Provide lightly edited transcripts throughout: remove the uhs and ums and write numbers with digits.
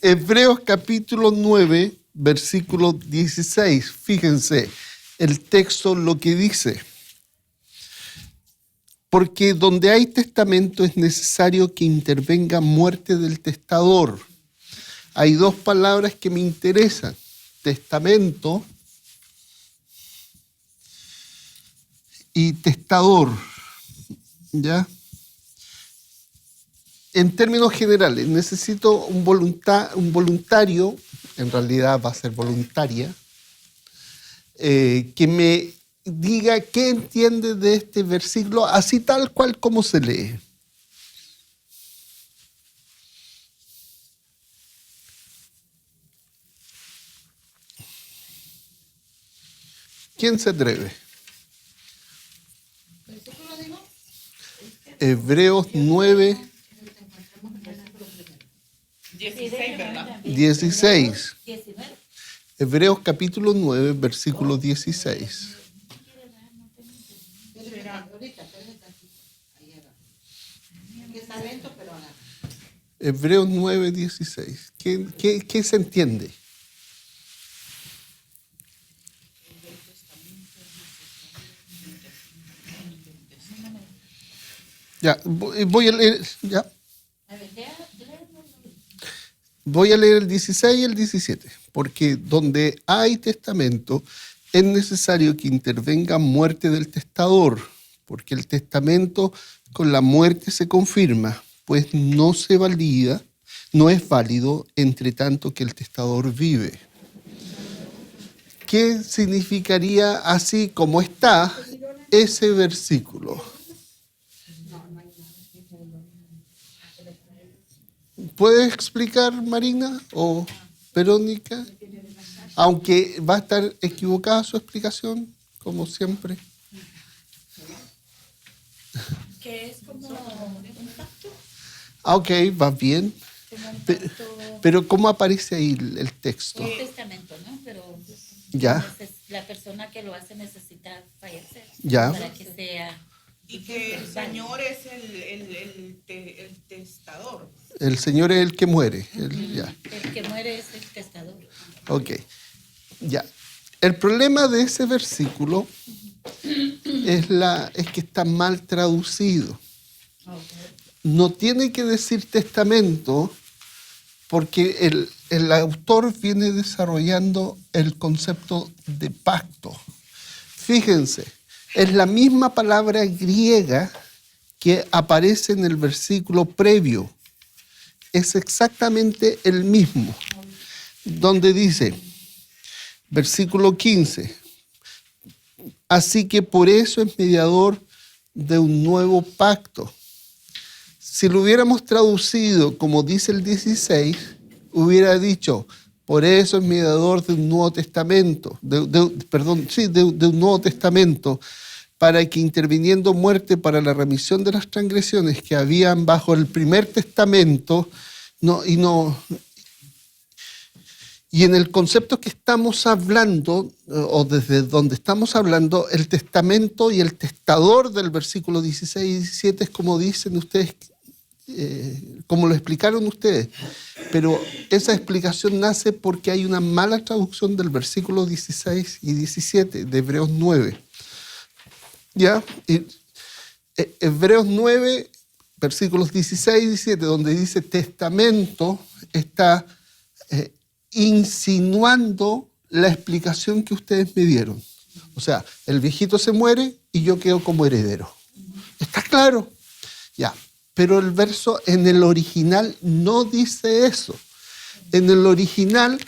Hebreos capítulo 9, versículo 16. Fíjense el texto lo que dice. Porque donde hay testamento es necesario que intervenga muerte del testador. Hay dos palabras que me interesan. Testamento y testador. ¿Ya? En términos generales, necesito un voluntario, en realidad va a ser voluntaria, que me diga qué entiende de este versículo, así tal cual como se lee. ¿Quién se atreve? Hebreos 9, 16, ¿verdad? 16. Hebreos capítulo 9, versículo 16. Hebreos 9, 16. ¿Qué se entiende? Ya, voy a leer, ya. Voy a leer el 16 y el 17, porque donde hay testamento es necesario que intervenga muerte del testador, porque el testamento con la muerte se confirma, pues no se valida, no es válido entre tanto que el testador vive. ¿Qué significaría así como está ese versículo? ¿Puedes explicar, Marina o Verónica? Aunque va a estar equivocada su explicación, como siempre. Que es como un pacto. Ok, va bien. Pero ¿cómo aparece ahí el texto? Un testamento, ¿no? Pero Ya. la persona que lo hace necesita fallecer. Ya. Para que sea... Y que el Señor es el testador. El Señor es el que muere. Ya. El que muere es el testador. Ok, ya. El problema de ese versículo es que está mal traducido. No tiene que decir testamento porque el autor viene desarrollando el concepto de pacto. Fíjense, es la misma palabra griega que aparece en el versículo previo. Es exactamente el mismo, donde dice, versículo 15, así que por eso es mediador de un nuevo pacto. Si lo hubiéramos traducido como dice el 16, hubiera dicho, por eso es mediador de un nuevo testamento, de un nuevo testamento, para que interviniendo muerte para la remisión de las transgresiones que habían bajo el primer testamento, y en el concepto que estamos hablando, o desde donde estamos hablando, el testamento y el testador del versículo 16 y 17 es como dicen ustedes, como lo explicaron ustedes. Pero esa explicación nace porque hay una mala traducción del versículo 16 y 17 de Hebreos 9. ¿Ya? Hebreos 9, versículos 16 y 17, donde dice testamento, está insinuando la explicación que ustedes me dieron. O sea, el viejito se muere y yo quedo como heredero. ¿Está claro? Ya. Pero el verso en el original no dice eso. En el original,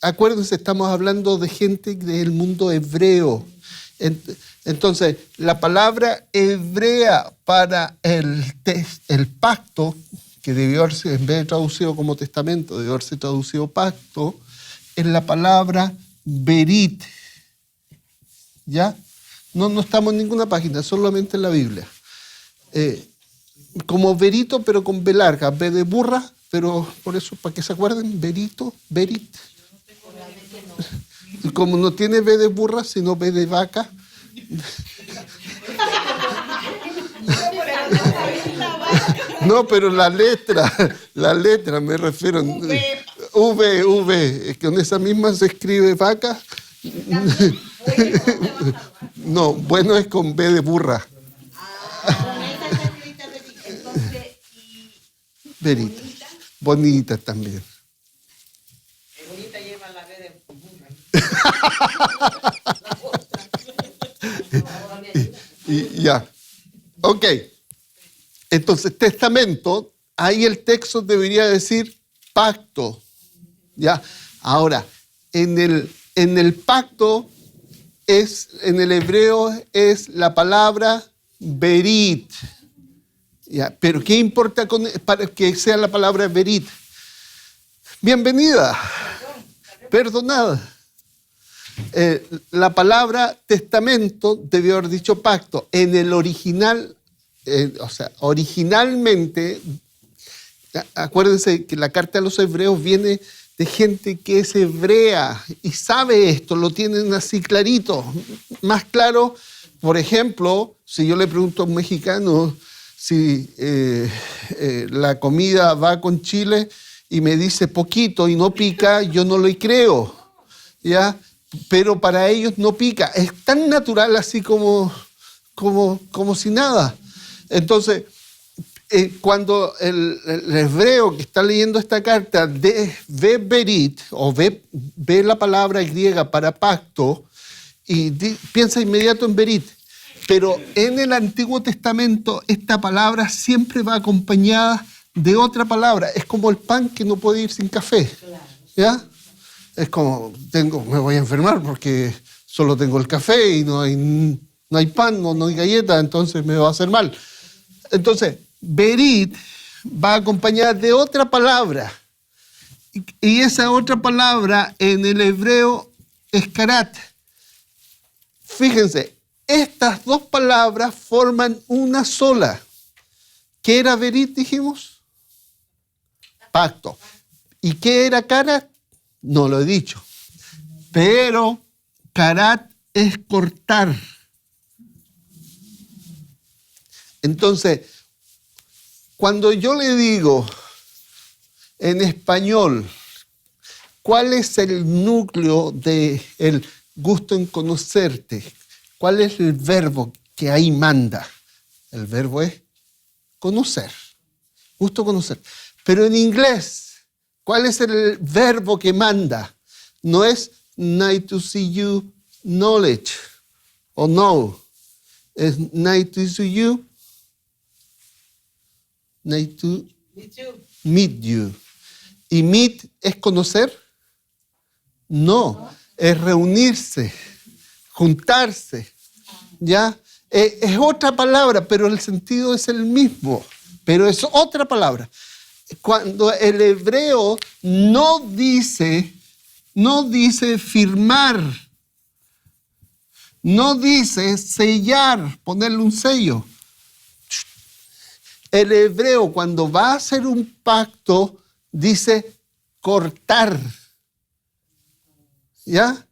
acuérdense, estamos hablando de gente del mundo hebreo. Entonces, la palabra hebrea para el pacto, que debió haberse, en vez de traducido como testamento, debió haberse traducido pacto, es la palabra berit. ¿Ya? No estamos en ninguna página, solamente en la Biblia. Como verito, pero con B larga, B de burra, pero por eso, para que se acuerden, verito, berit. Como no tiene B de burra, sino B de vaca. No, pero la letra me refiero. V, es que con esa misma se escribe vaca. No, bueno es con B de burra. Verita. Bonita también. Bonita lleva la B de burra. Y ya. Ok. Entonces, testamento, ahí el texto debería decir pacto. ¿Ya? Ahora, en el pacto, en el hebreo es la palabra berit. ¿Ya? Pero ¿qué importa para que sea la palabra berit? Bienvenida. Perdonada. La palabra testamento debió haber dicho pacto. En el original, originalmente, acuérdense que la carta a los hebreos viene de gente que es hebrea y sabe esto, lo tienen así clarito. Más claro, por ejemplo, si yo le pregunto a un mexicano si la comida va con chile y me dice poquito y no pica, yo no le creo, ¿ya? Pero para ellos no pica. Es tan natural así como si nada. Entonces, cuando el hebreo que está leyendo esta carta ve berit, o ve la palabra griega para pacto, y piensa inmediato en berit. Pero en el Antiguo Testamento esta palabra siempre va acompañada de otra palabra. Es como el pan que no puede ir sin café. ¿Ya? Es como, me voy a enfermar porque solo tengo el café y no hay pan, no hay galleta, entonces me va a hacer mal. Entonces, berit va acompañada de otra palabra. Y esa otra palabra en el hebreo es karat. Fíjense, estas dos palabras forman una sola. ¿Qué era berit, dijimos? Pacto. ¿Y qué era karat? No lo he dicho. Pero karat es cortar. Entonces, cuando yo le digo en español, ¿cuál es el núcleo del gusto en conocerte? ¿Cuál es el verbo que ahí manda? El verbo es conocer, gusto conocer. Pero en inglés, ¿cuál es el verbo que manda? No es nice to see you, knowledge, o know. Es nice to see you, nice to meet you. ¿Y meet es conocer? No, es reunirse, juntarse, ¿ya? Es otra palabra, pero el sentido es el mismo, pero es otra palabra. Cuando el hebreo no dice firmar, no dice sellar, ponerle un sello. El hebreo cuando va a hacer un pacto dice cortar. ¿Ya?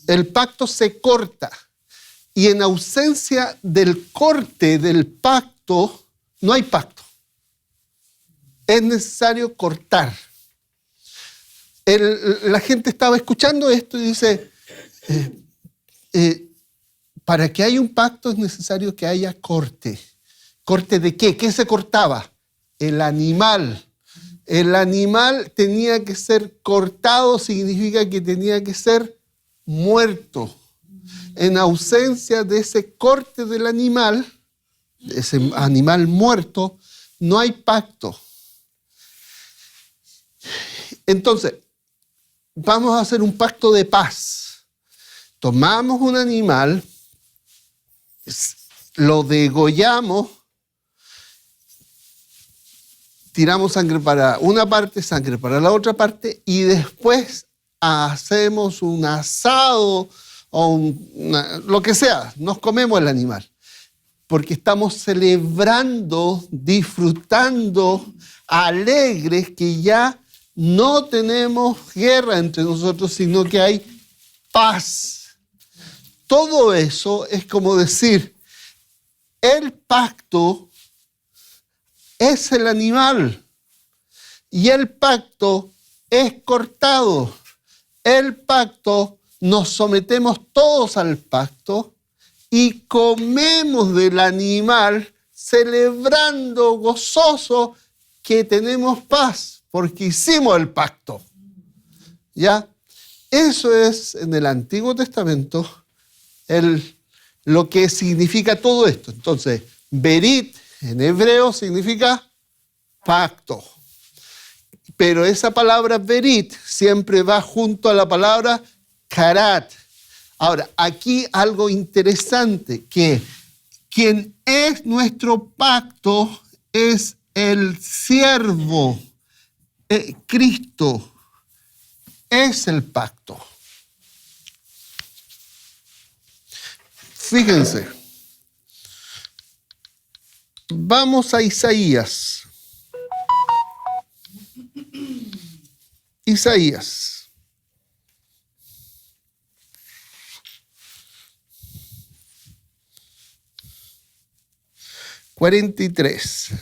El pacto se corta. Y en ausencia del corte del pacto, no hay pacto. Es necesario cortar. La gente estaba escuchando esto y dice, para que haya un pacto es necesario que haya corte. ¿Corte de qué? ¿Qué se cortaba? El animal. El animal tenía que ser cortado, significa que tenía que ser muerto. En ausencia de ese corte del animal, ese animal muerto, no hay pacto. Entonces, vamos a hacer un pacto de paz. Tomamos un animal, lo degollamos, tiramos sangre para una parte, sangre para la otra parte, y después hacemos un asado o lo que sea, nos comemos el animal. Porque estamos celebrando, disfrutando, alegres que ya no tenemos guerra entre nosotros, sino que hay paz. Todo eso es como decir, el pacto es el animal. Y el pacto es cortado. El pacto, nos sometemos todos al pacto y comemos del animal celebrando gozoso que tenemos paz porque hicimos el pacto. ¿Ya? Eso es en el Antiguo Testamento lo que significa todo esto. Entonces, berit en hebreo significa pacto. Pero esa palabra berit siempre va junto a la palabra karat. Ahora, aquí algo interesante, que quien es nuestro pacto es el siervo. Cristo es el pacto. Fíjense. Vamos a Isaías. Isaías. ...43...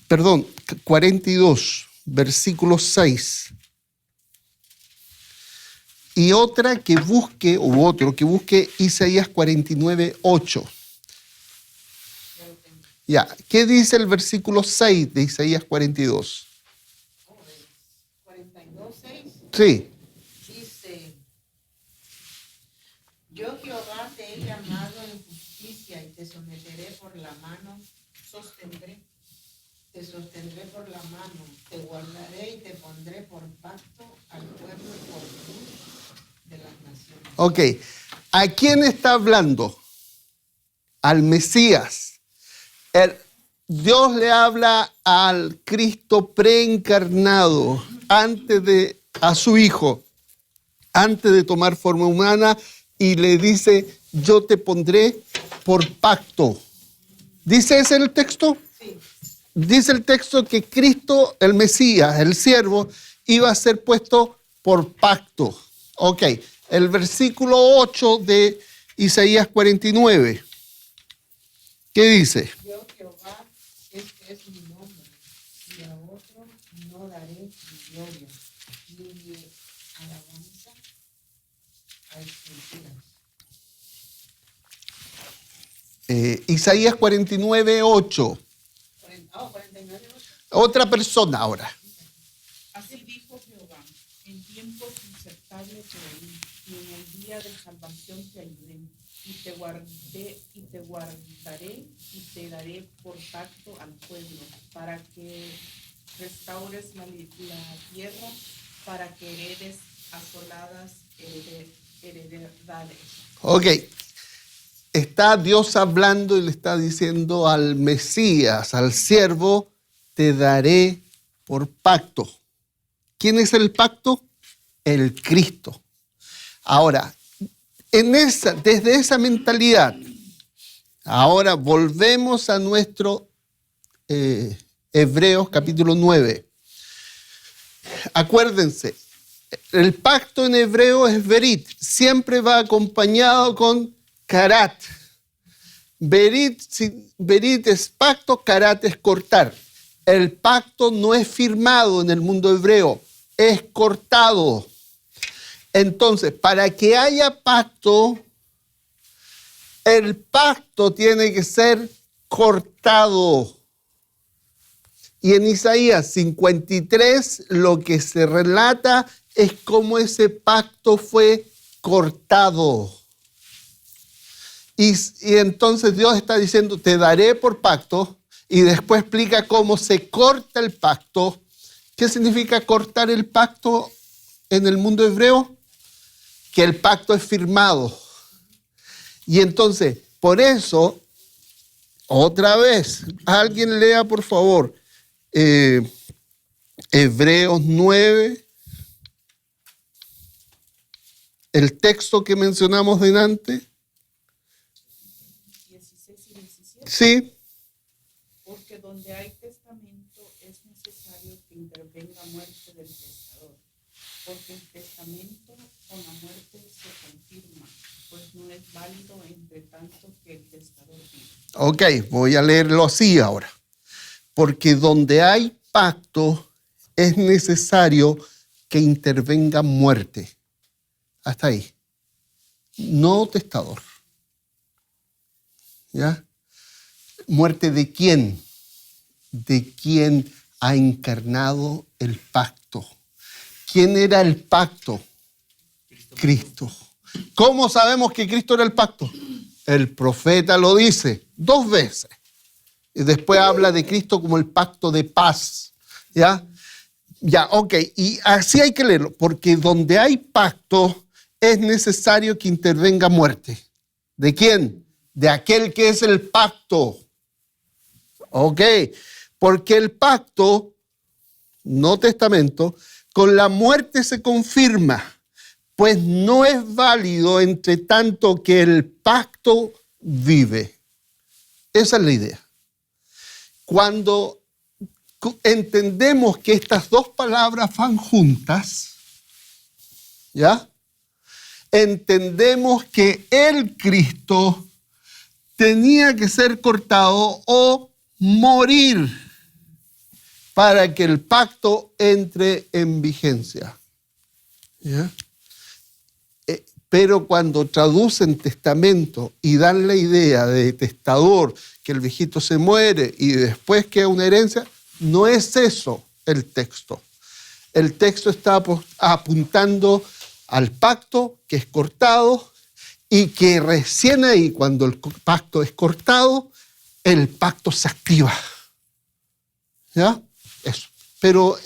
Perdón, 42, versículo 6. Y otra que busque, o otro que busque Isaías 49, 8. Ya, ¿qué dice el versículo 6 de Isaías 42? 42, 6. Sí. Dice: Yo Jehová te he llamado en justicia y te someteré por la mano, te sostendré por la mano, te guardaré y te pondré por pacto al pueblo y por luz de las naciones. Ok, ¿a quién está hablando? Al Mesías. Dios le habla al Cristo preencarnado a su Hijo, antes de tomar forma humana, y le dice: yo te pondré por pacto. ¿Dice ese el texto? Sí. Dice el texto que Cristo, el Mesías, el siervo, iba a ser puesto por pacto. Ok, el versículo 8 de Isaías 49. ¿Qué dice? Yo Jehová, este es mi nombre, y a otro no daré mi gloria, ni mi alabanza a esculturas. Isaías 49, 8. 49, 8. Otra persona ahora. Así dijo Jehová: en tiempos incertables te oí, y en el día de salvación te ayudé, y te guardaré y te daré por pacto al pueblo, para que restaures la tierra, para que heredes asoladas heredades. Ok. Está Dios hablando y le está diciendo al Mesías, al siervo: te daré por pacto. ¿Quién es el pacto? El Cristo. Ahora, desde esa mentalidad, ahora volvemos a nuestro Hebreos capítulo 9. Acuérdense, el pacto en hebreo es berit, siempre va acompañado con karat. Berit es pacto, karat es cortar. El pacto no es firmado en el mundo hebreo, es cortado. Entonces, para que haya pacto, el pacto tiene que ser cortado. Y en Isaías 53 lo que se relata es cómo ese pacto fue cortado. Y entonces Dios está diciendo: te daré por pacto, y después explica cómo se corta el pacto. ¿Qué significa cortar el pacto en el mundo hebreo? Que el pacto es firmado. Y entonces, por eso, otra vez, alguien lea por favor Hebreos 9, el texto que mencionamos delante. 16 y 17. Sí, Porque donde hay testamento es necesario que intervenga muerte del testador, porque el testamento con la muerte se confirma, pues no es válido entre tanto que el testador vive. ok, voy a leerlo así ahora. Porque donde hay pacto es necesario que intervenga muerte. Hasta ahí. No testador. ¿Ya? ¿Muerte de quién? De quien ha encarnado el pacto. ¿Quién era el pacto? Cristo. ¿Cómo sabemos que Cristo era el pacto? El profeta lo dice 2 veces. Y después habla de Cristo como el pacto de paz. ¿Ya? Ya, ok. Y así hay que leerlo. Porque donde hay pacto es necesario que intervenga muerte. ¿De quién? De aquel que es el pacto. Ok. Porque el pacto, no testamento, con la muerte se confirma. Pues no es válido entre tanto que el pacto vive. Esa es la idea. Cuando entendemos que estas 2 palabras van juntas, ¿ya? Entendemos que el Cristo tenía que ser cortado o morir para que el pacto entre en vigencia. ¿Ya? Pero cuando traducen testamento y dan la idea de testador, que el viejito se muere y después queda una herencia, no es eso el texto. El texto está apuntando al pacto que es cortado y que recién ahí, cuando el pacto es cortado, el pacto se activa. ¿Ya? Eso. Pero